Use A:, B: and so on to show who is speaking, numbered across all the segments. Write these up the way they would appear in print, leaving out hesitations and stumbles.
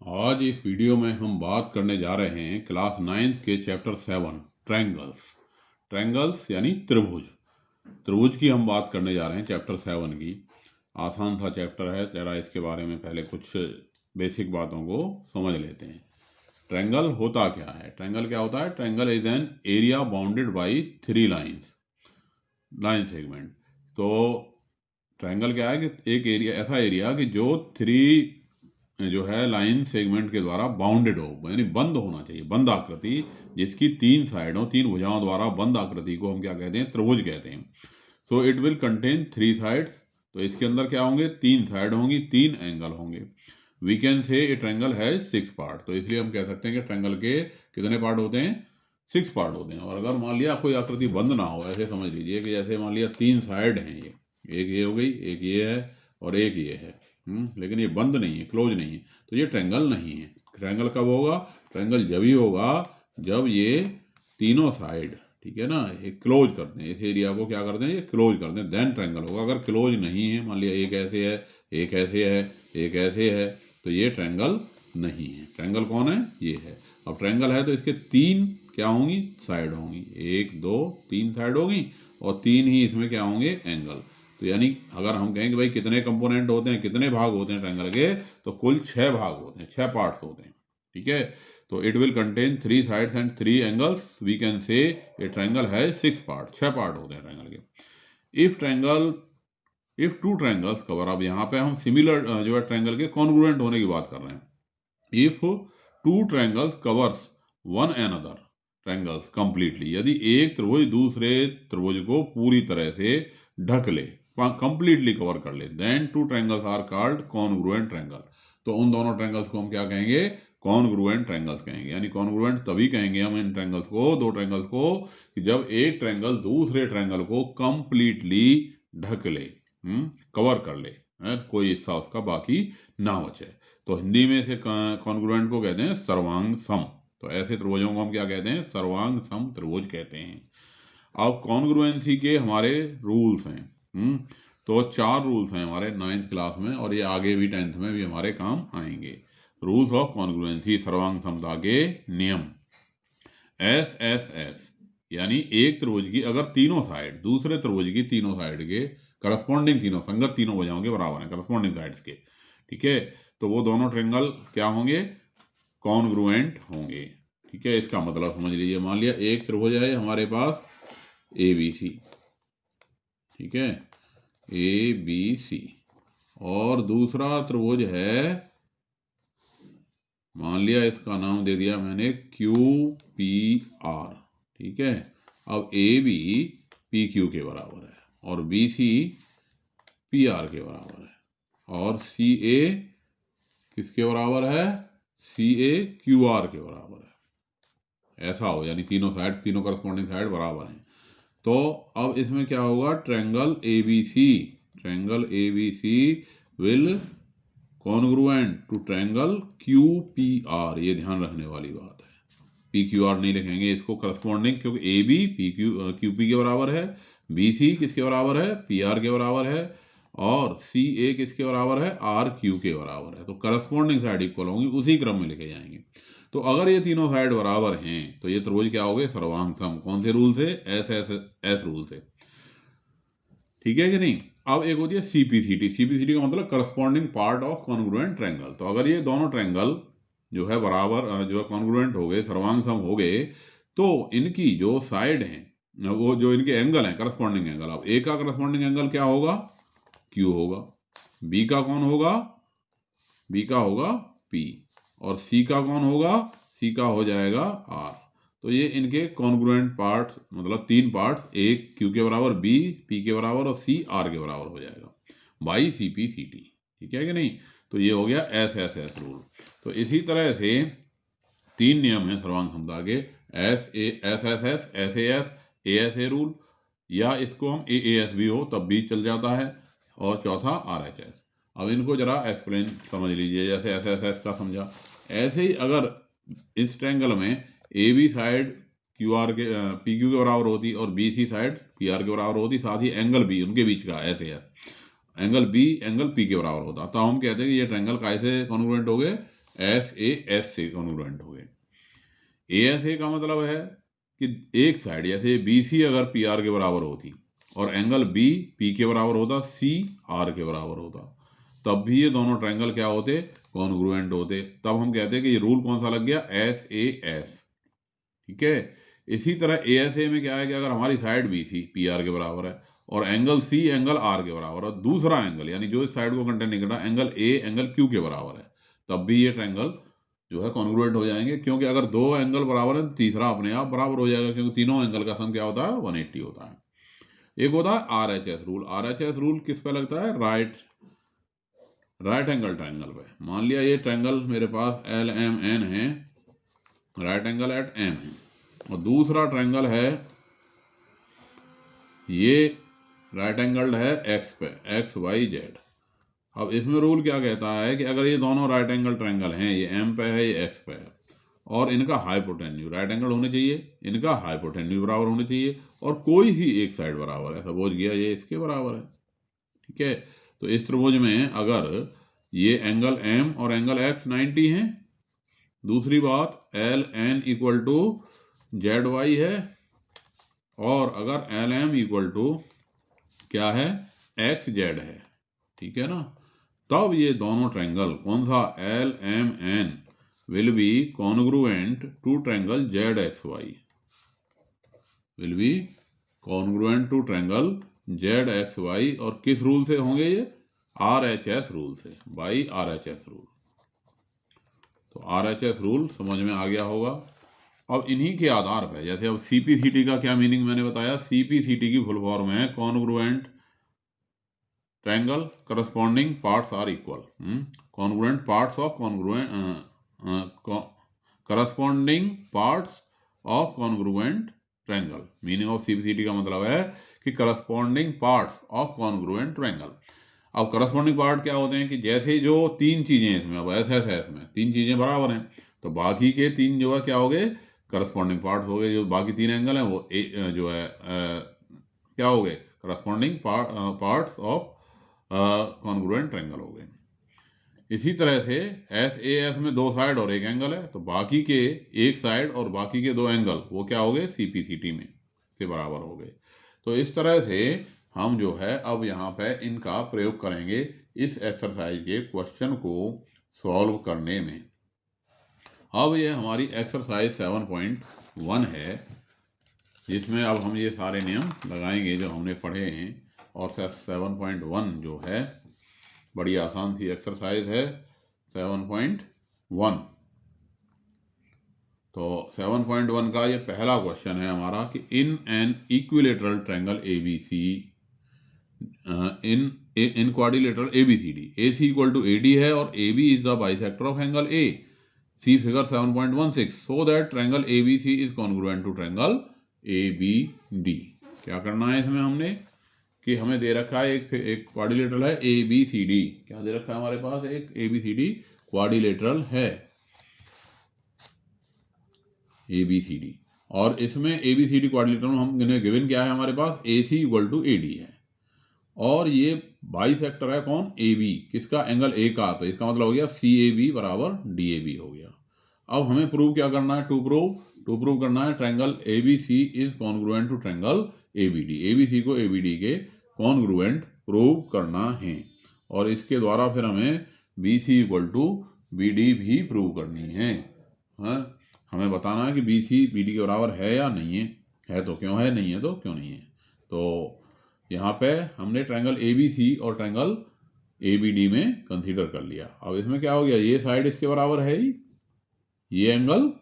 A: आज इस वीडियो में हम बात करने जा रहे हैं क्लास 9 के चैप्टर 7 ट्रायंगल्स यानी त्रिभुज की हम बात करने जा रहे हैं चैप्टर 7 की। आसान सा चैप्टर है, जरा इसके बारे में पहले कुछ बेसिक बातों को समझ लेते हैं। ट्रायंगल होता क्या है? ट्रायंगल क्या होता है? Triangle is an area bounded by 3 line segment. तो ट्रायंगल क्या है कि एक एरिया, ऐसा एरिया कि जो 3 जो है लाइन सेगमेंट के द्वारा बाउंडेड हो, यानी बंद होना चाहिए, बंद आकृति, जिसकी 3 साइड हो, 3 भुजाओं द्वारा बंद आकृति को हम क्या कहते हैं? त्रिभुज कहते हैं। So it will contain 3 sides. तो इसके अंदर क्या होंगे? 3 साइड होंगी, 3 एंगल होंगे। We can say a triangle has 6 part. तो इसलिए हम कह सकते हैं कि ट्रायंगल के कितने पार्ट होते हैं? 6 पार्ट होते हैं। और अगर मान लिया कोई आकृति बंद ना हो, ऐसे समझ लीजिए कि जैसे मान लिया 3 साइड हैं, ये एक ये हो गई, एक ये है और एक ये है, लेकिन ये बंद नहीं है, क्लोज नहीं है, तो ये ट्रायंगल नहीं है। ट्रायंगल कब होगा? ट्रायंगल जब ही होगा जब ये तीनों साइड, ठीक है ना, ये क्लोज करते हैं, इस एरिया को क्या करते हैं? ये क्लोज करते हैं, देन ट्रायंगल होगा। अगर क्लोज नहीं है, मान लिया एक ऐसे है, एक ऐसे है, एक ऐसे है, तो ये ट्रायंगल नहीं है। ट्रायंगल कौन है? ये है। अब ट्रायंगल है तो इसके 3 क्या होंगी? साइड होंगी, 1 2 3 साइड होगी और 3 ही इसमें क्या होंगे? एंगल। तो यानी अगर हम कहें कि भाई कितने कंपोनेंट होते हैं, कितने भाग होते हैं ट्रायंगल के, तो कुल 6 भाग होते हैं, 6 पार्ट्स होते हैं, ठीक है। तो it will contain 3 sides and 3 angles. We can say a triangle है 6 पार्ट, 6 पार्ट होते हैं ट्रायंगल के। इफ 2 ट्रायंगल्स कवर, अब यहाँ पे हम सिमिलर जो है ट्रायंगल के कॉन्ग्रुएंट होने की बात कर रहे हैं। If 2 triangles covers one another triangles completely, यदि एक त्रिभुज दूसरे त्रिभुज को पूरी तरह से ढक ले, कंप्लीटली कवर कर ले, then 2 triangles are called congruent triangle. तो उन दोनों ट्रायंगल्स को हम क्या कहेंगे? कॉन्ग्रुएंट ट्रायंगल्स कहेंगे। यानी कॉन्ग्रुएंट तभी कहेंगे हम इन ट्रायंगल्स को, 2 ट्रायंगल्स को, कि जब एक ट्रायंगल दूसरे ट्रायंगल को कंप्लीटली ढक ले, कवर कर ले, कोई हिस्सा उसका बाकी ना बचे। तो हिंदी में से कॉन्ग्रुएंट को कहते हैं सर्वांग सम। तो ऐसे त्रिभुजों को हम क्या कहते हैं? सर्वांग सम त्रिभुज कहते हैं। अब कॉन्ग्रुएंसी के हमारे रूल्स हैं। तो 4 रूल्स हैं हमारे 9th क्लास में, और ये आगे भी 10th में भी हमारे काम आएंगे। रूल्स ऑफ कॉन्ग्रुएंसी, सर्वांग समता के नियम। एस यानी एक त्रिभुज की अगर तीनों साइड, दूसरे त्रिभुज की तीनों साइड के करस्पॉन्डिंग, तीनों संगत तीनों भुजाओं के बराबर हैं, करस्पॉन्डिंग साइड्स के, ठीक है, तो वो दोनों ट्रायंगल क्या होंगे? कॉन्ग्रुएंट होंगे, ठीक है। इसका मतलब समझ लीजिए, मान लिया एक त्रिभुज है हमारे पास ABC, ठीक है, ABC, और दूसरा त्रिभुज है, मान लिया इसका नाम दे दिया मैंने QPR, ठीक है। अब AB PQ के बराबर है और BC PR के बराबर है, और CA किसके बराबर है? CA QR के बराबर है। ऐसा हो, यानी तीनों साइड, तीनों करस्पॉन्डिंग साइड बराबर हैं। तो अब इसमें क्या होगा? Triangle ABC will congruent to triangle QPR। ये ध्यान रखने वाली बात है, PQR नहीं लिखेंगे इसको करस्पॉन्डिंग, क्योंकि AB QP के बराबर है, BC किसके बराबर है? PR के बराबर है, और CA किसके बराबर है? RQ के बराबर है। तो करस्पॉन्डिंग साइड इक्वल होंगी, उसी क्रम में लिखे जाएंगे। तो अगर ये तीनों साइड बराबर हैं तो ये त्रिभुज क्या हो गए? सर्वांग सम। कौन से रूल से? एस रूल से, ठीक है कि नहीं। अब एक होती है CPCT का मतलब corresponding part of congruent triangle. तो अगर ये दोनों ट्रायंगल जो है बराबर, जो है कॉन्ग्रुएंट हो गए, सर्वांग सम हो गए, तो इनकी जो साइड हैं, वो जो इनके एंगल हैं, करस्पॉन्डिंग एंगल, अब A का करस्पॉन्डिंग एंगल क्या होगा? Q होगा। B का कौन होगा? B का होगा P, और C का कौन होगा? C का हो जाएगा R। तो ये इनके कॉन्ग्रुएंट पार्ट्स, मतलब 3 पार्ट्स, एक Q के बराबर, B P के बराबर और C R के बराबर हो जाएगा बाई CPCT, ठीक है कि नहीं। तो ये हो गया एस रूल। तो इसी तरह से 3 नियम हैं सर्वांग समता के, SAS ASA रूल, या इसको हम AAS भी हो तब भी चल जाता है, और चौथा RHS। अब इनको जरा एक्सप्लेन समझ लीजिए, जैसे SSS का समझा, ऐसे ही अगर इस ट्रायंगल में AB साइड QR के PQ के बराबर होती और BC साइड PR के बराबर होती, साथ ही एंगल B उनके बीच का SAS angle B angle P के बराबर होता, तो हम कहते हैं कि ये ट्रायंगल कैसे कॉन्ग्रुएंट हो गए? एस ए एस से कॉन्ग्रुएंट हो गए। ए एस ए का मतलब है कि एक साइड जैसे बी सी अगर पी आर के बराबर होती और एंगल बी पी के बराबर होता, सी आर के बराबर होता, तब भी ये दोनों ट्रायंगल क्या होते, कॉन्ग्रुएंट होते। तब हम कहते हैं कि ये रूल कौन सा लग गया, एस ए एस। ठीक है। इसी तरह ए एस ए में क्या है कि अगर हमारी side B C P R के बराबर है और एंगल सी एंगल आर के बराबर है, दूसरा एंगल यानी जो इस साइड को कंटेंट नहीं करता एंगल ए एंगल क्यू के बराबर है, तब भी ये ट्रायंगल जो है कॉन्ग्रुएंट हो जाएंगे। क्योंकि अगर दो एंगल बराबर है तीसरा अपने आप बराबर हो जाएगा, क्योंकि तीनों एंगल का सम क्या होता है, 180 होता है। एक होता है are H S rule. Are H S rule किस पे लगता है, राइट एंगल ट्रायंगल पे। मान लिया ये ट्रायंगल मेरे पास एल एम एन है, राइट एंगल एट एम है, और दूसरा ट्रायंगल है ये राइट एंगल है एक्स पे, एक्स वाई जेड। अब इसमें रूल क्या कहता है कि अगर ये दोनों राइट एंगल ट्रायंगल हैं, ये एम पे है ये एक्स पे है, और इनका हाइपोटेन्यू राइट एंगल होने चाहिए, इनका हाइपोटेन्यू बराबर होने चाहिए, और कोई सी एक साइड बराबर है, सपोज गया ये इसके बराबर है। ठीक है। तो इस त्रिभुज में अगर ये एंगल एम और एंगल एक्स 90 हैं, दूसरी बात L N equal to Z Y है, और अगर एल एम इक्वल टू क्या है, एक्स जेड है, ठीक है ना, तब ये दोनों ट्रायंगल कौन सा, L M N will be congruent to triangle Z X Y, will be congruent to triangle Z X Y. और किस रूल से होंगे ये, आर एच एस रूल से, by R H S rule. तो आर एच एस रूल समझ में आ गया होगा। अब इन्हीं के आधार पर जैसे अब सीपीसीटी का क्या मीनिंग मैंने बताया, सीपीसीटी की फुल फॉर्म है congruent triangle corresponding parts are equal, congruent parts of corresponding parts of congruent triangle. Meaning of CPCT का मतलब है कि corresponding parts of congruent triangle. अब करस्पॉन्डिंग पार्ट क्या होते हैं कि जैसे जो तीन चीजें इसमें, अब एस एस एस में तीन चीजें बराबर हैं, तो बाकी के तीन जो है क्या हो गए, करस्पॉन्डिंग पार्ट हो गए। जो बाकी तीन एंगल हैं वो जो है क्या हो गए, corresponding parts of congruent triangle हो गए। इसी तरह से एस ए एस में दो साइड और एक एंगल है, तो बाकी के एक साइड और बाकी के दो एंगल वो क्या हो गए, सीपीसीटी में से बराबर हो गए। तो इस तरह से हम जो है अब यहाँ पे इनका प्रयोग करेंगे इस एक्सरसाइज के क्वेश्चन को सॉल्व करने में। अब ये हमारी एक्सरसाइज 7.1 है, जिसमें अब हम ये सारे नियम लगाएंगे जो हमने पढ़े हैं। और 7.1 जो है बड़ी आसान सी एक्सरसाइज है 7.1। तो 7.1 का ये पहला क्वेश्चन है हमारा कि in an equilateral triangle A B C, in quadrilateral A B C D, A C equal to A D है और A B is the bisector of angle A, see figure 7.16, so that triangle A B C is congruent to triangle A B D. क्या करना है इसमें हमने कि हमें दे रखा है एक क्वाड्रिलेटरल है ए बी सी डी। क्या दे रखा है हमारे पास, एक A B C D quadrilateral है ए बी सी डी, और इसमें A B C D quadrilateral हम गिवन क्या है हमारे पास, A C equal to A D है, और ये बाइसेक्टर है कौन, ए बी, किसका, एंगल ए का। तो इसका मतलब हो गया सी ए बी बराबर डी ए बी हो गया। अब हमें प्रूव क्या करना है, टू प्रूव करना है triangle A B C is congruent to triangle A B D, A B C को ए बी डी के कॉन्ग्रुएंट प्रूव करना है। और इसके द्वारा फिर हमें B C equal to B D भी प्रूव करनी है। हाँ, हमें बताना है कि बी सी बी डी के बराबर है या नहीं है तो क्यों है, नहीं है तो क्यों नहीं है। तो यहाँ पे हमने ट्रायंगल ए बी सी और ट्रायंगल ए बी डी में कंसीडर कर लिया। अब इसमें क्या हो गया, ये साइड इसके बराबर है ही, ये एंगल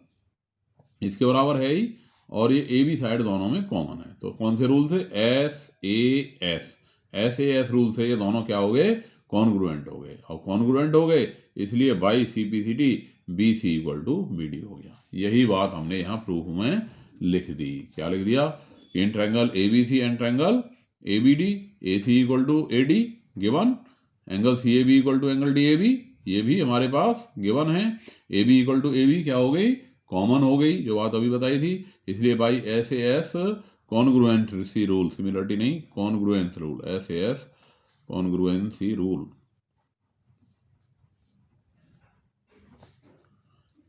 A: इसके बराबर है ही, और ये ए बी साइड दोनों में कॉमन है। तो कौन से रूल से, एस ए एस रूल से ये दोनों क्या हो गए, कॉन्ग्रुएंट हो गए। और कॉन्ग्रुएंट हो गए इसलिए by C P C T B C equal to B D हो गया। यही बात हमने यहाँ प्रूफ में लिख दी। क्या लिख दिया, in triangle A B C and triangle A B D, A C equal to A D given, angle C A B equal to angle D A B, ये भी हमारे पास गिवन है। A B equal to A B क्या हो गई, common हो गई, जो बात अभी बताई थी। इसलिए by S A S congruency rule, similarity नहीं congruence rule, S A S congruency rule.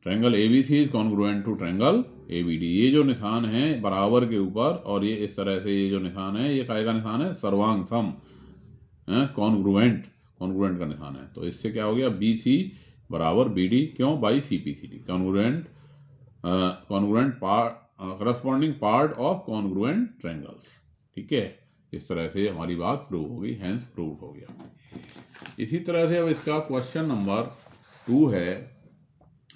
A: Triangle ABC is congruent to triangle ABD. ये जो निशान है बराबर के ऊपर और ये इस तरह से ये जो निशान है ये काय का निशान है, सर्वांग सम, कॉन्ग्रुएंट, कॉन्ग्रुएंट का निशान है। तो इससे क्या हो गया, बी सी बराबर बी डी, क्यों, by C P C D, congruent, congruent part, corresponding part of congruent triangles. ठीक है, इस तरह से हमारी बात प्रूव हो गई, हैंस प्रूव हो गया। इसी तरह से अब इसका क्वेश्चन नंबर 2 है,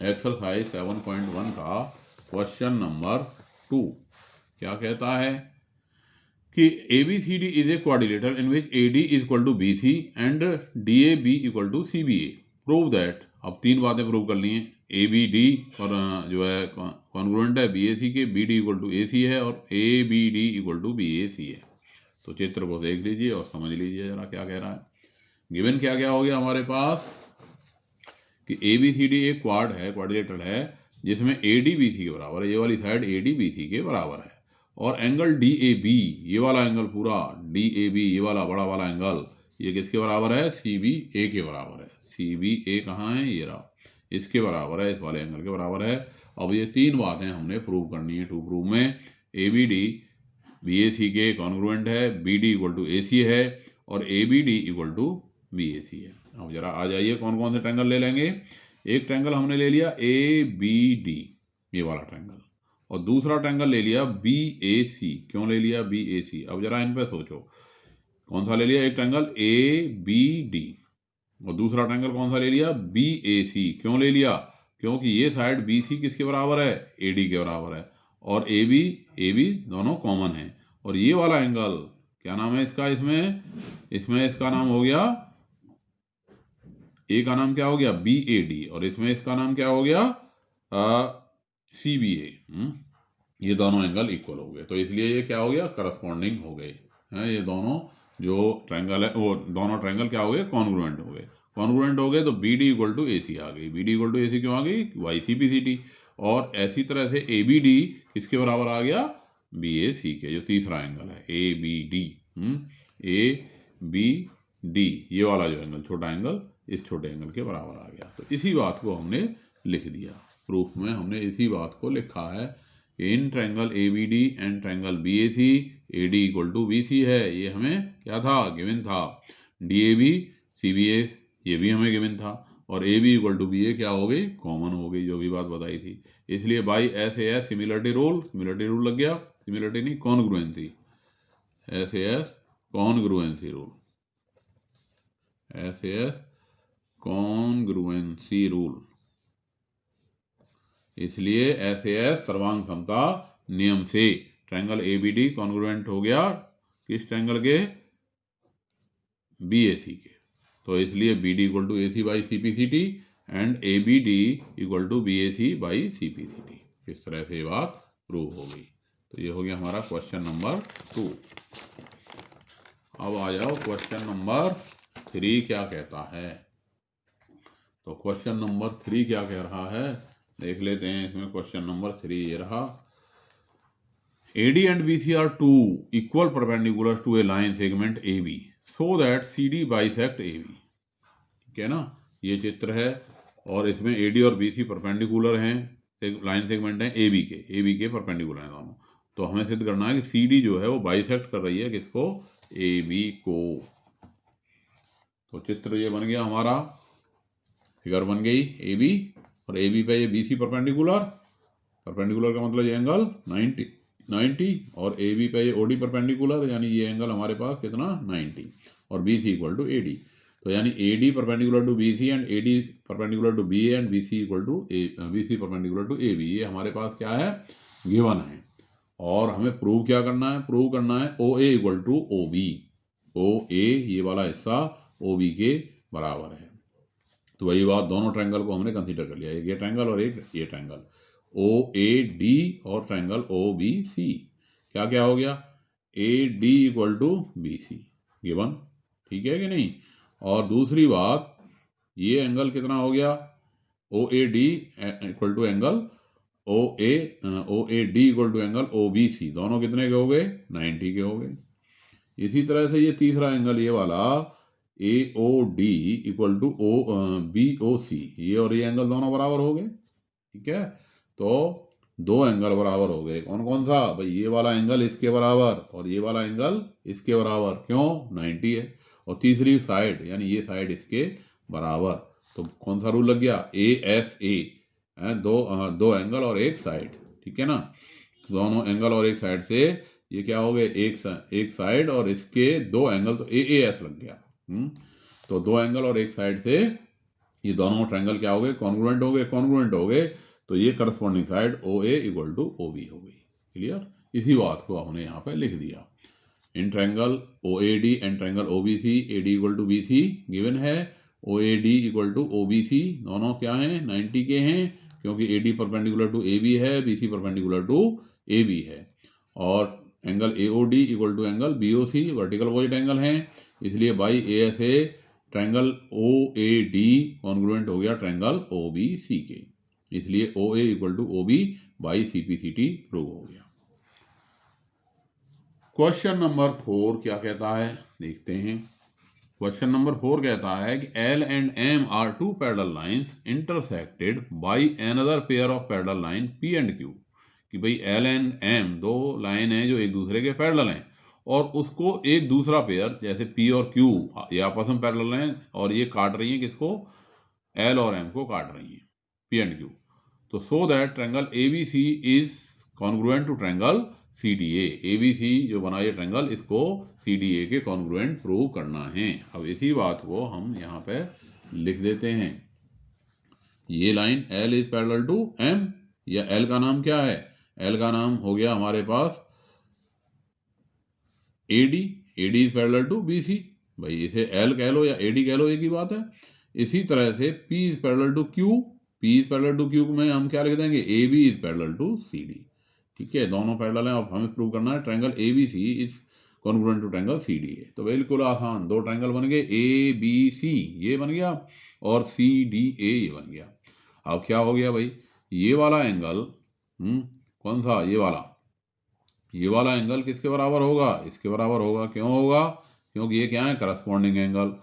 A: एक्सरसाइज 7.1 का क्वेश्चन नंबर 2 क्या कहता है कि ABCD is a quadrilateral in which AD is equal to BC and DAB equal to CBA। Prove that, अब 3 बातें प्रूव कर ली हैं। ABD और जो है कॉन्ग्रुएंट है BAC के, BD इक्वल टू AC है और ABD इक्वल टू BAC है। तो चित्र को देख लीजिए और समझ लीजिए जरा क्या कह रहा है। गिवन क्या क्या हो गया हमारे पास कि ABCD एक क्वाड है, क्वाड्रिलेटरल है, जिसमें AD BC के बराबर है, ये वाली साइड AD BC के बराबर है, और एंगल DAB, ये वाला एंगल पूरा DAB, ये वाला बड़ा वाला एंगल, ये किसके बराबर है, CBA के बराबर है। CBA कहाँ है, ये रहा, इसके बराबर है, इस वाले एंगल के बराबर है। अब ये 3 बातें हमने प्रूव करनी है। टू प्रूव में ABD BAC के कॉन्ग्रुएंट है, BD इक्वल टू AC है और ABD इक्वल टू BAC है। अब जरा आ जाइए कौन कौन से ट्रायंगल ले लेंगे। एक ट्रायंगल हमने ले लिया ABD, ये वाला ट्रायंगल, और दूसरा ट्रायंगल ले लिया BAC। क्यों ले लिया BAC, अब जरा इन पे सोचो, कौन सा ले लिया, एक ट्रायंगल ABD और दूसरा ट्रायंगल कौन सा ले लिया, BAC। क्यों ले लिया, क्योंकि ये साइड BC किसके बराबर है, AD के बराबर है, और AB दोनों कॉमन है, और ये वाला एंगल क्या नाम है इसका, इसमें इसका नाम हो गया, ए का नाम क्या हो गया, BAD, और इसमें इसका नाम क्या हो गया, CBA। ये दोनों एंगल इक्वल हो गए, तो इसलिए ये क्या हो गया, करस्पॉन्डिंग हो गए हैं। ये दोनों जो ट्रायंगल है वो दोनों ट्रायंगल क्या हो गए, कॉन्ग्रुएंट हो गए। कॉन्ग्रुएंट हो गए तो BD इक्वल टू AC आ गई। BD इक्वल टू AC क्यों आ गई, YCPCD। और ऐसी तरह से ABD किसके बराबर आ गया, BAC के, जो तीसरा एंगल है ABD। ABD ये वाला जो एंगल, छोटा एंगल, इस छोटे एंगल के बराबर आ गया। तो इसी बात को हमने लिख दिया, प्रूफ में हमने इसी बात को लिखा है। In triangle ABD and triangle BAC AD equal to BC है, ये हमें क्या था, गिवन था। DAB CBA ये भी हमें गिवन था, और AB इक्वल टू BA क्या हो गई, कॉमन हो गई, जो भी बात बताई थी। इसलिए बाई SAS सिमिलरिटी रूल लग गया, सिमिलरिटी नहीं, congruency, SAS congruency rule, SAS congruency rule. इसलिए SAS सर्वांग समता नियम से ट्रायंगल ABD कॉन्ग्रुएंट हो गया किस ट्रायंगल के, BAC के। तो इसलिए BD equal to AC by CPCD and ABD equal to BAC by CPCD। इस तरह से ये बात प्रूव हो गई। तो ये हो गया हमारा क्वेश्चन नंबर 2। अब आ जाओ क्वेश्चन नंबर 3 क्या कहता है। तो क्वेश्चन नंबर 3 क्या कह रहा है, देख लेते हैं। इसमें क्वेश्चन नंबर 3 ये रहा, AD and BC are two equal perpendiculars to a line segment AB so that CD bisect AB। ठीक है ना, ये चित्र है और इसमें AD और BC परपेंडिकुलर हैं, लाइन सेगमेंट हैं AB के परपेंडिकुलर हैं दोनों। तो हमें सिद्ध करना है कि CD जो है वो बाइसेक्ट कर रही है किसको, AB को। तो चित्र ये बन गया हमारा, फिगर बन गई AB, और AB पे ये BC परपेंडिकुलर का मतलब ये एंगल 90, और AB पे ये OD परपेंडिकुलर, यानी ये एंगल हमारे पास कितना 90, और BC इक्वल टू AD। तो यानी AD perpendicular to BC and AD perpendicular to BA and BC perpendicular to AB। ये हमारे पास क्या है, गिवन है। और हमें प्रूव क्या करना है, प्रूव करना है OA equal to OB। OA ये वाला हिस्सा OB के बराबर है। तो वही बात, दोनों ट्रायंगल को हमने कंसीडर कर लिया, एक ये ट्रायंगल और एक ये ट्रायंगल, OAD और ट्रायंगल OBC। क्या क्या हो गया, AD equal to BC given, ठीक है कि नहीं। और दूसरी बात, ये एंगल कितना हो गया, OAD equal to angle OAD equal to angle OBC, दोनों कितने के हो गए, 90 के हो गए। इसी तरह से ये तीसरा एंगल, ये वाला AOD इक्वल टू BOC, ये और ये एंगल दोनों बराबर हो गए। ठीक है। तो दो एंगल बराबर हो गए, कौन कौन सा भाई, ये वाला एंगल इसके बराबर और ये वाला एंगल इसके बराबर, क्यों 90 है, और तीसरी साइड यानी ये साइड इसके बराबर, तो कौन सा रूल लग गया, ए एस ए, दो एंगल और एक साइड, ठीक है ना। तो दोनों एंगल और एक साइड से ये क्या हो गए, एक साइड और इसके दो एंगल, तो ए एस लग गया। तो दो एंगल और एक साइड से ये दोनों ट्रायंगल क्या हो गए, कॉन्ग्रुएंट हो गए, कॉन्ग्रुएंट हो गए, तो ये corresponding side O A equal to O B हो गई। क्लियर, इसी बात को हमने यहाँ पे लिख दिया। In triangle O A D and triangle O B C, A D equal to B C given है, O A D equal to O B C, दोनों क्या हैं 90 के हैं, क्योंकि A D perpendicular to A B है, B C perpendicular to A B है, और angle A O D equal to angle B O C vertical opposite angle हैं, इसलिए by A S A triangle O A D congruent हो गया triangle O B C के, इसलिए O A equal to O B by C P C T prove हो गया। Question number 4 क्या कहता है, देखते हैं। क्वेश्चन नंबर 4 कहता है कि L and M are two parallel lines intersected by another pair of parallel line P and Q, कि भाई L and M दो लाइन हैं जो एक दूसरे के पैरेलल हैं, और उसको एक दूसरा पेयर जैसे P और Q ये आपस में पैरेलल हैं, और ये काट रही हैं किसको, L और M को काट रही हैं, P and Q। तो so that triangle ABC is congruent to triangle CDA, ABC जो बना ये ट्रायंगल, इसको CDA के कॉन्ग्रुएंट प्रूव करना है। अब इसी बात को हम यहाँ पे लिख देते हैं। ये line L is parallel to M, या L का नाम क्या है, L का नाम हो गया हमारे पास AD, AD is parallel to BC, भाई इसे L कह लो या AD कह लो, एक ही बात है। इसी तरह से P is parallel to Q, P is parallel to Q में हम क्या लिख देंगे, AB is parallel to CD, ठीक है, दोनों पैरेलल हैं। अब हमें प्रूव करना है triangle ABC is congruent to triangle CDA, तो बिल्कुल आसान, दो ट्रायंगल बन गए, ABC ये बन गया और CDA ये बन गया। अब क्या हो गया भाई, ये वाला एंगल कौन सा, ये वाला एंगल किसके बराबर होगा, इसके बराबर होगा, क्यों होगा, क्योंकि ये क्या है करस्पॉन्डिंग एंगल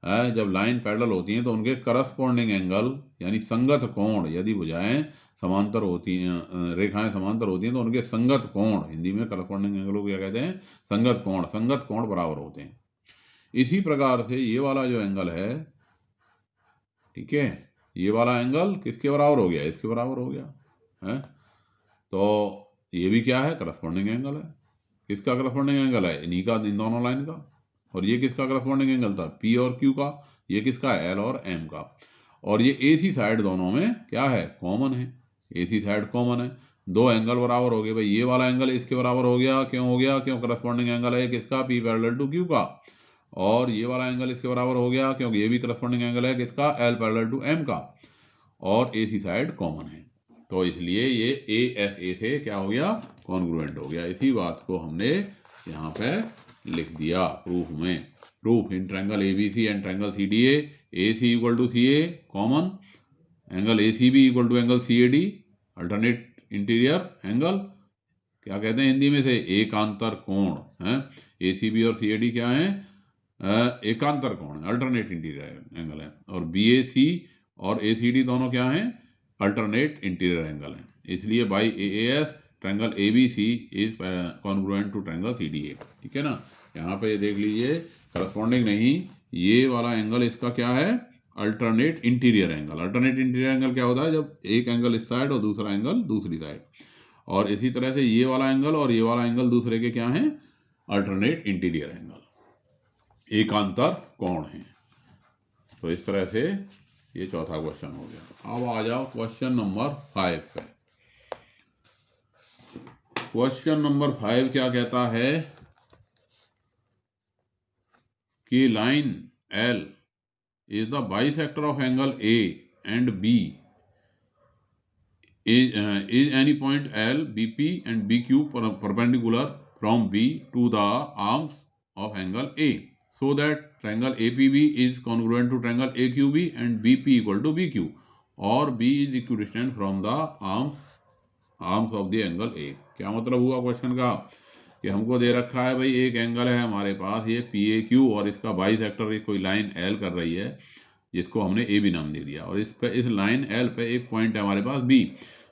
A: है। जब लाइन पैरेलल होती हैं तो उनके करस्पॉन्डिंग एंगल यानी संगत कोण, यदि भुजाएं समांतर होती हैं, रेखाएं समांतर होती हैं, तो उनके संगत कोण, हिंदी में करस्पॉन्डिंग एंगल को क्या कहते हैं, संगत कोण बराबर होते हैं। इसी प्रकार से ये वाला जो एंगल है, ठीक है, ये वाला एंगल किसके बराबर हो गया, इसके बराबर हो गया है। तो ये भी क्या है, करस्पॉन्डिंग एंगल है। किसका करस्पॉन्डिंग एंगल है, इन्हीं का, इन दोनों लाइन का। और ये किसका करस्पॉन्डिंग एंगल था, P और Q का, ये किसका है, L और M का। और ये AC साइड दोनों में क्या है, कॉमन है, AC साइड कॉमन है, दो एंगल बराबर हो गए, भाई ये वाला एंगल इसके बराबर हो गया, क्यों हो गया, क्यों करस्पॉन्डिंग एंगल है किसका, P पैरेलल टू Q का, और ये वाला एंगल इसके बराबर हो गया क्योंकि ये भी करस्पॉन्डिंग एंगल है किसका, L पैरेलल टू M का, और AC साइड कॉमन है, तो इसलिए ये ASA से क्या हो गया, कॉन्ग्रुएंट हो गया। इसी बात को हमने यहाँ पे लिख दिया प्रूफ में। Proof in triangle ABC and triangle CDA, AC equal to CA common, angle ACB equal to angle CAD alternate interior angle, क्या कहते हैं हिंदी में से, एकांतर कोण है। ACB और CAD क्या है, एकांतर कोण, अल्टरनेट इंटीरियर एंगल है। और BAC और ACD दोनों क्या हैं, अल्टरनेट इंटीरियर एंगल है। इसलिए by AAS triangle ABC is congruent to triangle CDA, ठीक है ना। यहाँ पे ये देख लीजिए, करस्पॉन्डिंग नहीं, ये वाला एंगल इसका क्या है, alternate interior angle. Alternate interior angle क्या होता है, जब एक एंगल इस साइड और दूसरा एंगल दूसरी साइड, और इसी तरह से ये वाला एंगल और ये वाला एंगल दूसरे के क्या हैं, अल्टरनेट इंटीरियर एंगल, एकांतर कोण है। तो इस तरह से ये चौथा क्वेश्चन हो गया। अब आ जाओ क्वेश्चन नंबर 5 पे। क्वेश्चन नंबर 5 क्या कहता है कि line L is the bisector of angle A and B is any point L, BP and BQ perpendicular from B to the arms of angle A, so that triangle APB is congruent to triangle AQB and BP equal to BQ, or B is equidistant from the arms of the angle A। क्या मतलब हुआ question का, कि हमको दे रखा है भाई एक एंगल है हमारे पास ये PAQ, और इसका बाइसेक्टर कोई लाइन L कर रही है, जिसको हमने ए बी नाम दे दिया, और इस पे, इस लाइन एल पे एक पॉइंट है हमारे पास बी,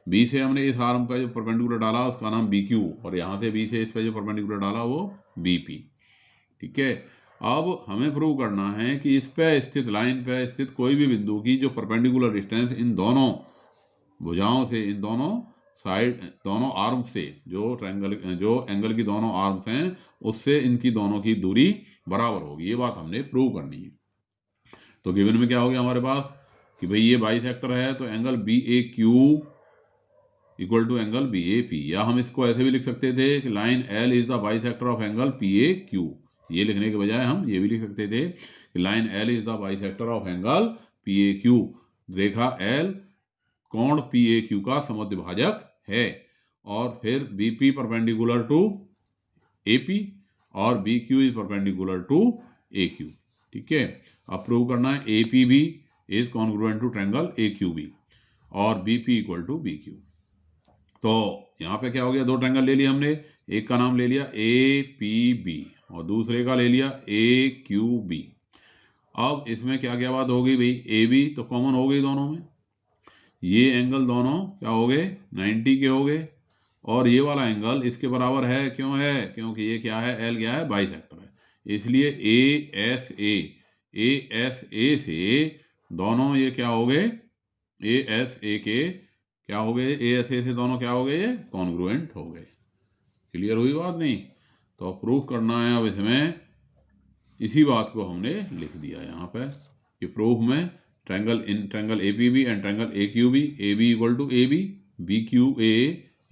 A: बी से हमने इस आर्म पे जो परपेंडिकुलर डाला उसका नाम बी क्यू, और यहाँ से बी से इस पे जो परपेंडिकुलर डाला वो बी पी। ठीक है, अब हमें प्रूव करना है कि इस पे स्थित, लाइन पे स्थित कोई भी बिंदु की जो परपेंडिकुलर डिस्टेंस इन दोनों भुजाओं से, इन दोनों साइड, दोनों आर्म से, जो ट्रायंगल, जो एंगल की दोनों आर्म्स हैं उससे इनकी दोनों की दूरी बराबर होगी, ये बात हमने प्रूव करनी है। तो गिवन में क्या हो गया हमारे पास कि भाई ये बाइसेक्टर है, तो angle B A Q equal to angle B A P, या हम इसको ऐसे भी लिख सकते थे कि line L is the bisector of angle P A Q. ये लिखने के बजाय हम ये भी लिख सकते थे कि line L is the bisector of angle P A Q. रेखा एल कोण पी ए क्यू का समद्विभाजक है, और फिर B P perpendicular to A P और B Q is perpendicular to A Q. ठीक है, अब प्रूव करना है A P B is congruent to triangle A Q B और B P equal to B Q. तो यहाँ पे क्या हो गया, दो ट्रायंगल ले लिए हमने, एक का नाम ले लिया ए पी बी और दूसरे का ले लिया ए क्यू बी। अब इसमें क्या क्या बात हो गई भाई, ए बी तो कॉमन हो गई दोनों में, ये एंगल दोनों क्या हो गए 90 के हो गए, और ये वाला एंगल इसके बराबर है, क्यों है, क्योंकि ये क्या है, एल क्या है, बाइसेक्टर है, इसलिए ए एस ए से दोनों ये क्या हो गए, ए एस ए के क्या हो गए, ए एस ए से दोनों क्या हो गए, ये कॉन्ग्रुएंट हो गए। क्लियर हुई बात नहीं? तो प्रूफ करना है अब इसमें, इसी बात को हमने लिख दिया यहाँ पे कि प्रूफ में triangle in triangle A P B and triangle A Q B, A B equal to A B Q A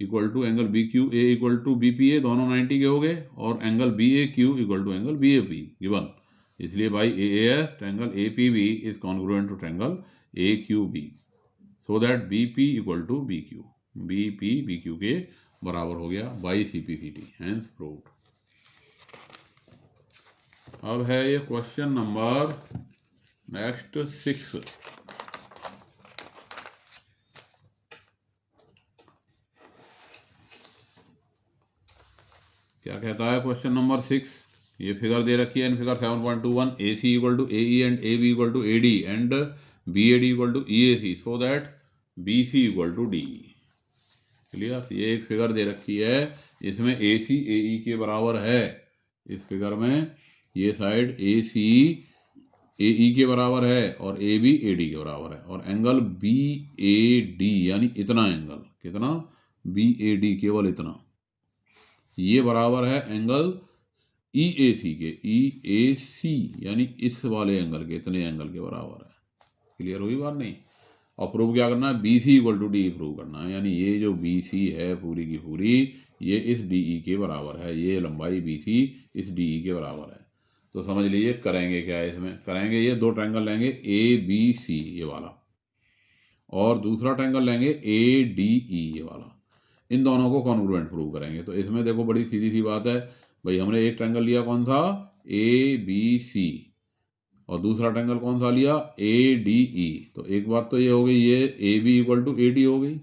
A: equal to angle B Q A equal to B P A, दोनों 90 के हो गए, और angle B A Q equal to angle B A P given, इसलिए by A S triangle A P B is congruent to triangle A Q B, so that B P equal to B Q, B P B Q के बराबर हो गया by C P C T, hence proved. अब है ये question number next 6। क्या कहता है क्वेश्चन नंबर 6, ये फिगर दे रखी है in figure 7.21, A C equal to A E and A B equal to A D and B A D equal to E A C, so that B C equal to D. Clear, ये एक figure दे रखी है, इसमें ए सी ए ई के बराबर है, इस फिगर में ये साइड ए सी ए ई के बराबर है और ए बी ए डी के बराबर है, और एंगल बी ए डी यानी इतना एंगल, कितना, बी ए डी केवल इतना, ये बराबर है एंगल ई ए सी के, ई ए सी यानी इस वाले एंगल के, इतने एंगल के बराबर है। क्लियर हुई बात नहीं? और प्रूव क्या करना है, B C equal to D prove करना है, यानी ये जो बी सी है पूरी की पूरी ये इस डी ई के बराबर है, ये लंबाई बी सी इस डी ई के बराबर है। तो समझ लीजिए करेंगे क्या है, इसमें करेंगे ये दो ट्रायंगल लेंगे ए बी सी ये वाला, और दूसरा ट्रायंगल लेंगे ए डी ई ये वाला, इन दोनों को कॉन्ग्रुएंट प्रूव करेंगे। तो इसमें देखो बड़ी सीधी सी बात है भाई, हमने एक ट्रायंगल लिया कौन सा, ए बी सी, और दूसरा ट्रायंगल कौन सा लिया, ए डी ई। तो एक बात तो ये हो गई, ये A B equal to A D हो गई,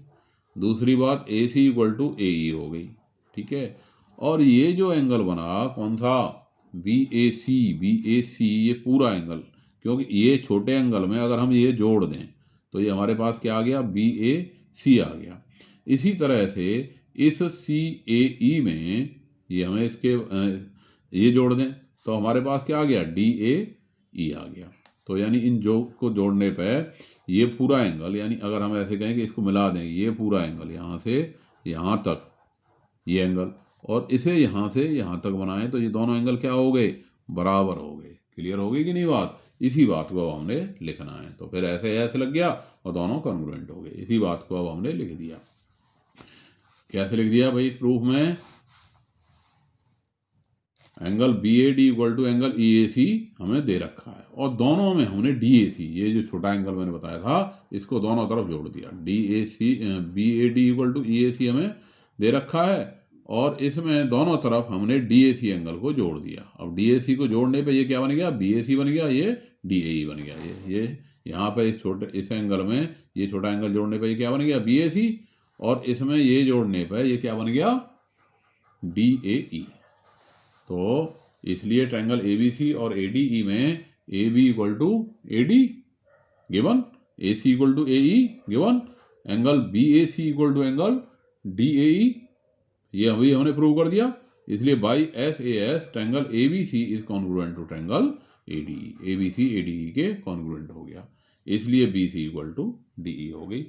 A: दूसरी बात ए सी इक्वल टू ए ई हो गई। ठीक है, और ये जो एंगल बना कौन सा, बी ए सी, ये पूरा एंगल, क्योंकि ये छोटे एंगल में अगर हम ये जोड़ दें तो ये हमारे पास क्या आ गया, बी ए सी आ गया। इसी तरह से इस सी ए ई में ये हमें इसके ये जोड़ दें तो हमारे पास क्या आ गया, डी ए ई आ गया। तो यानी इन जो को जोड़ने पर ये पूरा एंगल, यानी अगर हम ऐसे कहें कि इसको मिला दें, ये पूरा एंगल यहाँ से यहाँ तक ये एंगल, और इसे यहाँ से यहाँ तक बनाएं तो ये दोनों एंगल क्या हो गए, बराबर हो गए। क्लियर हो गई कि नहीं बात? इसी बात को अब हमने लिखना है, तो फिर ऐसे ऐसे लग गया और दोनों कॉन्ग्रुएंट हो गए। इसी बात को अब हमने लिख दिया। कैसे लिख दिया भाई, प्रूफ में angle B A D equal to angle E A C हमें दे रखा है, और दोनों में हमने डी ए सी, ये जो छोटा एंगल मैंने बताया था इसको दोनों तरफ जोड़ दिया, D A C B A D equal to E A C हमें दे रखा है, और इसमें दोनों तरफ हमने डी ए सी एंगल को जोड़ दिया। अब डी ए सी को जोड़ने पे ये क्या बन गया, बी ए सी बन गया, ये डी ए ई बन गया। ये यहाँ पे इस एंगल में ये छोटा एंगल जोड़ने पे ये क्या बन गया, बी ए सी, और इसमें ये जोड़ने पर ये क्या बन गया, डी ए ई। तो इसलिए ट्रायंगल ए बी सी और ए डी ई में A B equal to A D given A C equal to A E given angle B A C equal to angle D A E, ये अभी हमने prove कर दिया। इसलिए by S A S triangle A B C is congruent to triangle A D E, A B C A D E के congruent हो गया, इसलिए B C equal to D E हो गई,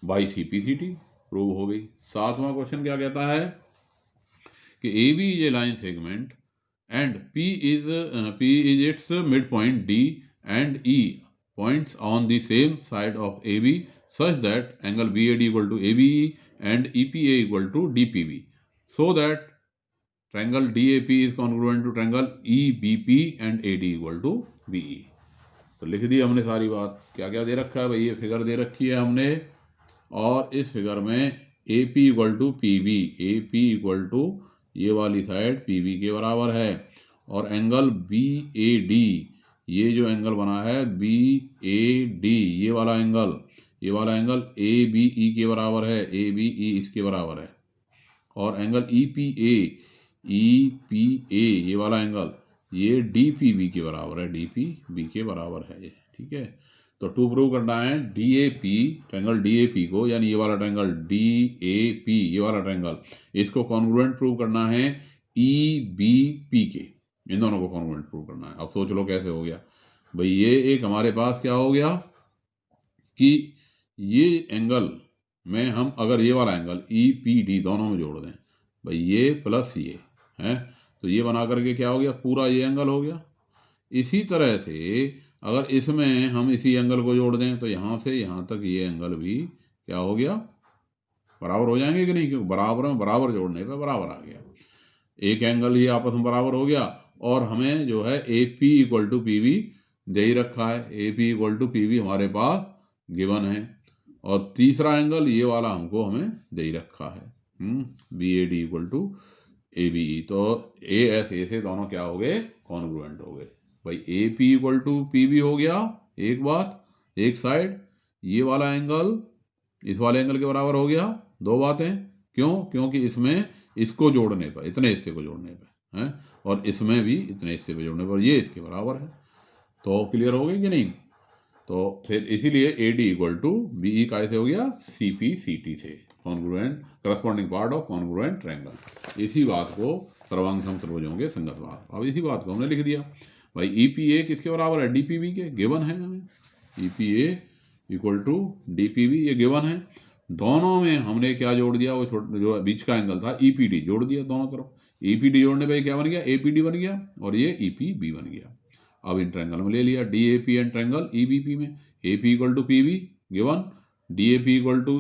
A: by C P C T prove हो गई। 7वां question क्या कहता है कि A B is a line segment and P is its midpoint D and E points on the same side of AB such that angle BAD equal to ABE and EPA equal to DPB, so that triangle DAP is congruent to triangle EBP and AD equal to BE। तो लिख दी हमने सारी बात। क्या क्या दे रखा है भाई, ये फिगर दे रखी है हमने, और इस फिगर में AP equal to PB, AP equal to ये वाली साइड PB के बराबर है, और एंगल BAD, ये जो एंगल बना है BAD, ये वाला एंगल ABE के बराबर है, ABE इसके बराबर है, और एंगल EPA ये वाला एंगल ये DPB के बराबर है, DPB के बराबर है ये, ठीक है। तो टू प्रूव करना है DAP, ट्रायंगल DAP को, यानी ये वाला ट्रायंगल DAP, ये वाला ट्रायंगल, इसको कॉन्ग्रुएंट प्रूव करना है EBP के, इन दोनों को कॉन्ग्रुएंट प्रूव करना है। अब सोच लो कैसे हो गया भाई, ये एक हमारे पास क्या हो गया कि ये एंगल में हम अगर ये वाला एंगल EPD दोनों में जोड़ दें भाई, ये प्लस ये है, तो ये बना करके क्या हो गया, पूरा ये एंगल हो गया। इसी तरह से अगर इसमें हम इसी एंगल को जोड़ दें तो यहाँ से यहाँ तक ये एंगल भी क्या हो गया, बराबर हो जाएंगे कि नहीं, क्योंकि बराबर में बराबर जोड़ने पे बराबर आ गया, एक एंगल ये आपस में बराबर हो गया। और हमें जो है AP इक्वल टू PB दे ही रखा है, AP इक्वल टू PB हमारे पास गिवन है, और तीसरा एंगल ये वाला हमको हमें दे ही रखा है BAD इक्वल टू ABE। तो ASA से दोनों क्या हो गए, कॉन्ग्रुएंट हो गए भाई। AP इक्वल टू PB हो गया एक बात, एक साइड, ये वाला एंगल इस वाले एंगल के बराबर हो गया, दो बातें, क्यों, क्योंकि इसमें इसको जोड़ने पर, इतने हिस्से को जोड़ने पर है, और इसमें भी इतने हिस्से पे जोड़ने पर ये इसके बराबर है। तो क्लियर हो गई कि नहीं। तो फिर इसीलिए AD इक्वल टू BE कैसे हो गया, CPCT से, congruent corresponding part of congruent triangle. इसी बात को सर्वांग समत्रिभुजों के संगत भाग, अब इसी बात को हमने लिख दिया भाई। EPA किसके बराबर है, DPB के, गिवन है हमें, EPA इक्वल टू DPB ये गिवन है। दोनों में हमने क्या जोड़ दिया, वो जो बीच का एंगल था EPD जोड़ दिया दोनों तरफ, EPD जोड़ने पे क्या बन गया, APD बन गया, और ये EPB बन गया। अब इन ट्रायंगल में ले लिया DAP एंड ट्रायंगल EBP में, AP equal to PB given, DAP equal to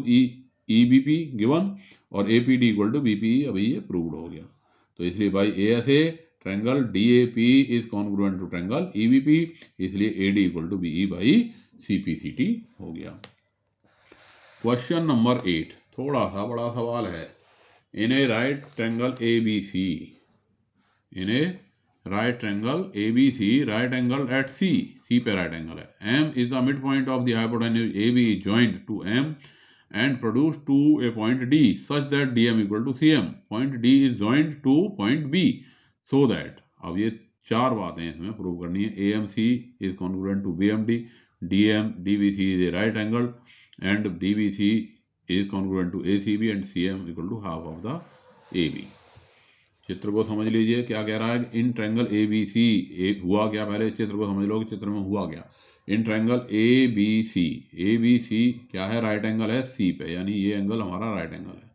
A: EBP given, और APD इक्वल टू BPE, अभी ये प्रूव्ड हो गया। तो इसलिए by ASA triangle DAP is congruent to triangle EBP, इसलिए AD equal to BE by CPCT हो गया। क्वेश्चन नंबर 8 थोड़ा सा बड़ा सवाल है। In a right triangle ABC, in a right triangle ABC, right angle at C पे right angle है, M is the midpoint of the hypotenuse AB is joined to M and produce to a point D such that DM equal to CM, point D is joined to point B so that, अब ये चार बातें इसमें prove करनी है। AMC is congruent to BMD, DBC is a right angle and DBC is congruent to ACB and CM equal to half of the AB। चित्र को समझ लीजिए क्या कह रहा है, इन ट्रायंगल ABC हुआ क्या, पहले चित्र को समझ लो कि चित्र में हुआ क्या। इन ट्रायंगल ABC क्या है, राइट एंगल है C पे, यानी ये एंगल हमारा राइट एंगल है।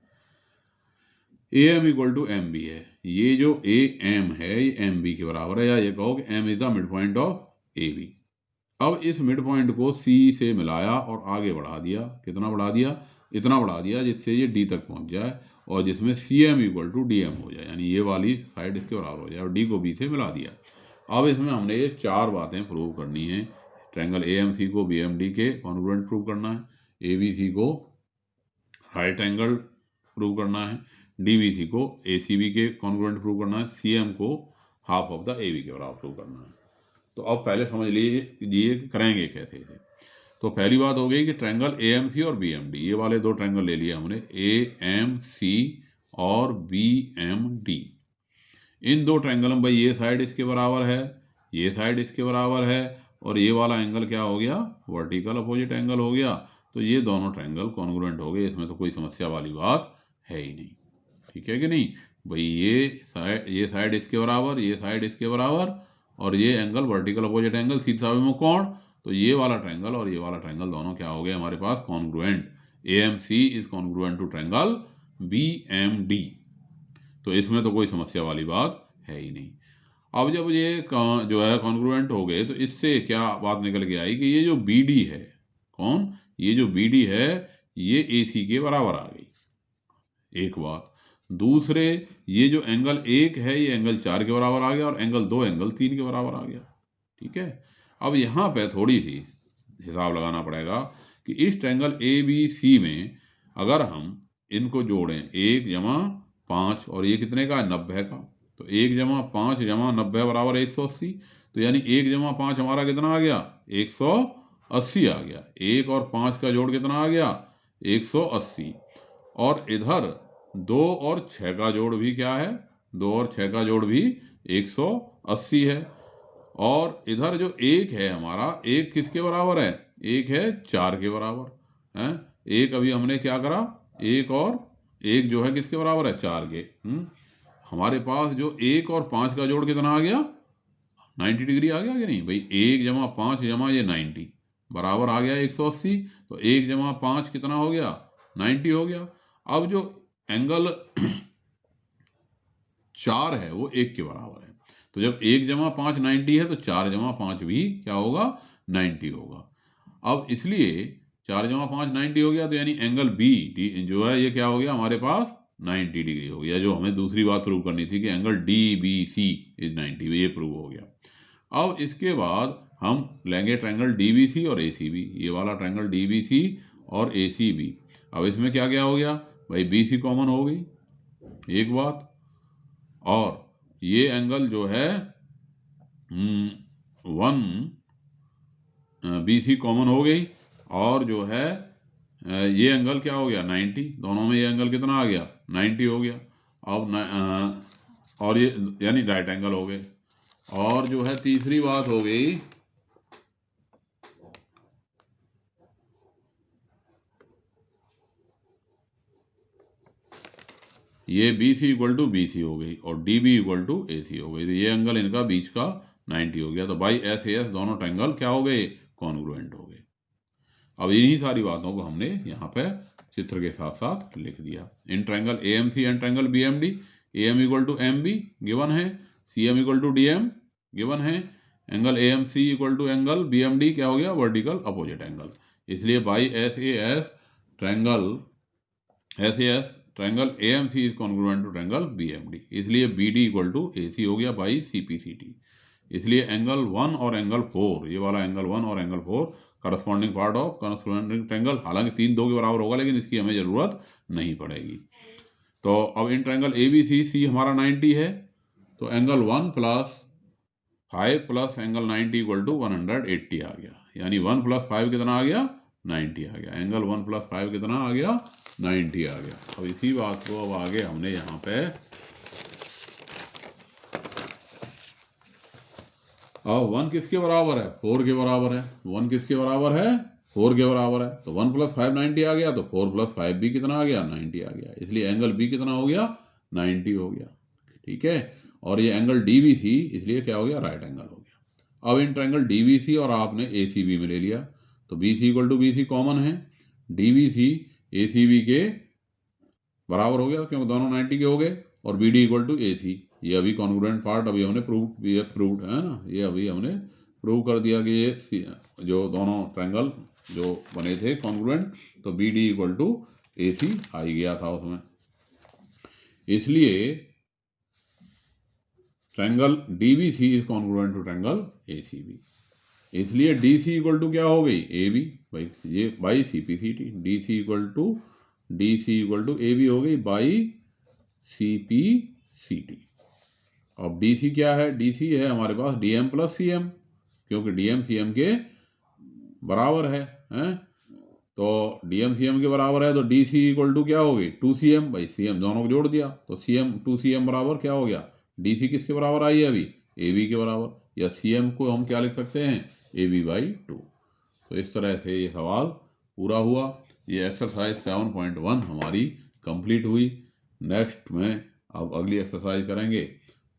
A: AM इक्वल टू MB है, ये जो AM है ये MB के बराबर है, या ये कहो कि M is the mid point of AB। अब इस मिड पॉइंट को C से मिलाया और आगे बढ़ा दिया, कितना बढ़ा दिया, इतना बढ़ा दिया जिससे ये D तक पहुंच जाए, और जिसमें CM इक्वल टू DM हो जाए, यानी ये वाली साइड इसके बराबर हो जाए, और D को B से मिला दिया। अब इसमें हमने ये चार बातें प्रूव करनी है। ट्रायंगल AMC को BMD के कॉन्ग्रुएंट प्रूव करना है, ABC को राइट एंगल प्रूव करना है, DBC को ACB के कॉन्ग्रुएंट प्रूव करना है, CM को हाफ ऑफ द AB के बराबर प्रूव करना है। तो अब पहले समझ लीजिए कि करेंगे कैसे इसे। तो पहली बात हो गई कि ट्रायंगल AMC और BMD, ये वाले दो ट्रायंगल ले लिए हमने, AMC और BMD। इन दो ट्रायंगल में भाई ये साइड इसके बराबर है, ये साइड इसके बराबर है, और ये वाला एंगल क्या हो गया, वर्टिकल अपोजिट एंगल हो गया। तो ये दोनों ट्रायंगल कॉन्ग्रुएंट हो गए, इसमें तो कोई समस्या वाली बात है ही नहीं। ठीक है कि नहीं भाई, ये साइड इसके बराबर, ये साइड इसके बराबर, और ये एंगल वर्टिकल अपोजिट एंगल, सीधा विमुख, तो ये वाला ट्रायंगल और ये वाला ट्रायंगल दोनों क्या हो गए हमारे पास, congruent. AMC is congruent to triangle BMD। तो इसमें तो कोई समस्या वाली बात है ही नहीं। अब जब ये जो है कॉन्ग्रुएंट हो गए, तो इससे क्या बात निकल के आई कि ये जो BD है, कौन, ये जो BD है ये AC के बराबर आ गई, एक बात। दूसरे, ये जो एंगल 1 है ये एंगल 4 के बराबर आ गया, और एंगल 2 एंगल 3 के बराबर आ गया। ठीक है, अब यहाँ पे थोड़ी सी हिसाब लगाना पड़ेगा कि इस ट्रायंगल ABC में अगर हम इनको जोड़ें, 1 जमा 5, और ये कितने का है, 90 का, तो 1 जमा 5 जमा 90 बराबर 180। तो यानी 1 जमा 5 हमारा कितना आ गया, 180 आ गया। 1 और 5 का जोड़ कितना आ गया, 180। और इधर 2 और 6 का जोड़ भी क्या है, 2 और 6 का जोड़ भी 180 है। और इधर जो 1 है हमारा, 1 किसके बराबर है, 1 है 4 के बराबर है। 1 अभी हमने क्या करा, 1 और 1 जो है किसके बराबर है, 4 के। हमारे पास जो 1 और 5 का जोड़ कितना आ गया, 90 डिग्री आ गया कि नहीं भाई। 1 जमा 5 जमा ये 90 बराबर आ गया 180। तो 1 जमा 5 कितना हो गया, 90 हो गया। अब जो एंगल 4 है वो 1 के बराबर है, तो जब 1 जमा 5 90 है, तो 4 जमा 5 भी क्या होगा, 90 होगा। अब इसलिए 4 जमा 5 90 हो गया, तो यानी एंगल B जो है ये क्या हो गया हमारे पास, 90 डिग्री हो गया। जो हमें दूसरी बात प्रूव करनी थी कि एंगल DBC इज 90, ये प्रूव हो गया। अब इसके बाद हम लेंगे ट्रायंगल DBC और ACB, ये वाला ट्रायंगल DBC और ACB। अब इसमें क्या क्या हो गया भाई, BC कॉमन हो गई, एक बात, और ये एंगल जो है 1 BC कॉमन हो गई, और जो है ये एंगल क्या हो गया, 90, दोनों में ये एंगल कितना आ गया, 90 हो गया। अब और ये यानी राइट एंगल हो गए। और जो है तीसरी बात हो गई, ये BC इक्वल टू BC हो गई, और DB इक्वल टू AC हो गई। तो ये एंगल इनका बीच का 90 हो गया। तो बाई SAS दोनों ट्रायंगल क्या हो गए, कॉन्ग्रुएंट हो गए। अब इन्हीं सारी बातों को हमने यहाँ पे चित्र के साथ साथ लिख दिया। In triangle AMC and triangle BMD, AM equal to MB given है, CM equal to DM given है, angle AMC equal to angle BMD क्या हो गया, वर्टिकल अपोजिट एंगल। इसलिए by SAS triangle AMC is congruent to triangle BMD। इसलिए BD equal to AC हो गया by CPCT। इसलिए एंगल 1 और एंगल 4, ये वाला एंगल 1 और angle 4 corresponding part of corresponding triangle, हालांकि 3 2 के बराबर होगा, लेकिन इसकी हमें जरूरत नहीं पड़ेगी। तो अब इन ट्रायंगल ABCC हमारा 90 है, तो angle 1 plus 5 plus angle 90 equal to 180 आ गया। यानी 1 प्लस 5 कितना आ गया, 90 आ गया। एंगल 1 प्लस 5 कितना आ गया, 90 आ गया। अब इसी बात को अब आगे हमने यहाँ पे अब 1 किसके बराबर है, 4 के बराबर है। 1 किसके बराबर है, 4 के बराबर है। तो 1 प्लस 5 90 आ गया, तो 4 प्लस 5 भी कितना आ गया, 90 आ गया। इसलिए एंगल B कितना हो गया, 90 हो गया। ठीक है, और ये एंगल DBC इसलिए क्या हो गया, राइट एंगल हो गया। अब इन ट्रायंगल DBC और आपने ACB में ले लिया, तो BC equal to BC common है, DBC ACB के बराबर हो गया क्योंकि दोनों 90 के हो गए, और BD इक्वल टू AC। ये अभी कॉन्ग्रुएंट पार्ट अभी हमने प्रूव्ड है ना, ये अभी हमने प्रूव कर दिया कि ये जो दोनों ट्रायंगल जो बने थे कॉन्ग्रुएंट, तो BD इक्वल टू AC आ ही गया था उसमें। इसलिए triangle DBC is congruent to triangle ACB। इसलिए DC इक्वल टू क्या हो गई, AB by CPCT। DC equal to AB हो गई बाई CPCT। अब DC क्या है, DC है हमारे पास DM प्लस CM, क्योंकि DM CM के बराबर है, तो DM CM के बराबर है, तो DC इक्वल टू क्या हो गई, 2CM बाई CM, दोनों को जोड़ दिया तो CM 2CM बराबर क्या हो गया, DC किसके बराबर आई है अभी, AB के बराबर। या CM को हम क्या लिख सकते हैं, AB/2। तो इस तरह से ये सवाल पूरा हुआ। ये एक्सरसाइज 7.1 हमारी कंप्लीट हुई। नेक्स्ट में अब अगली एक्सरसाइज करेंगे,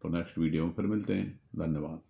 A: तो नेक्स्ट वीडियो में फिर मिलते हैं। धन्यवाद।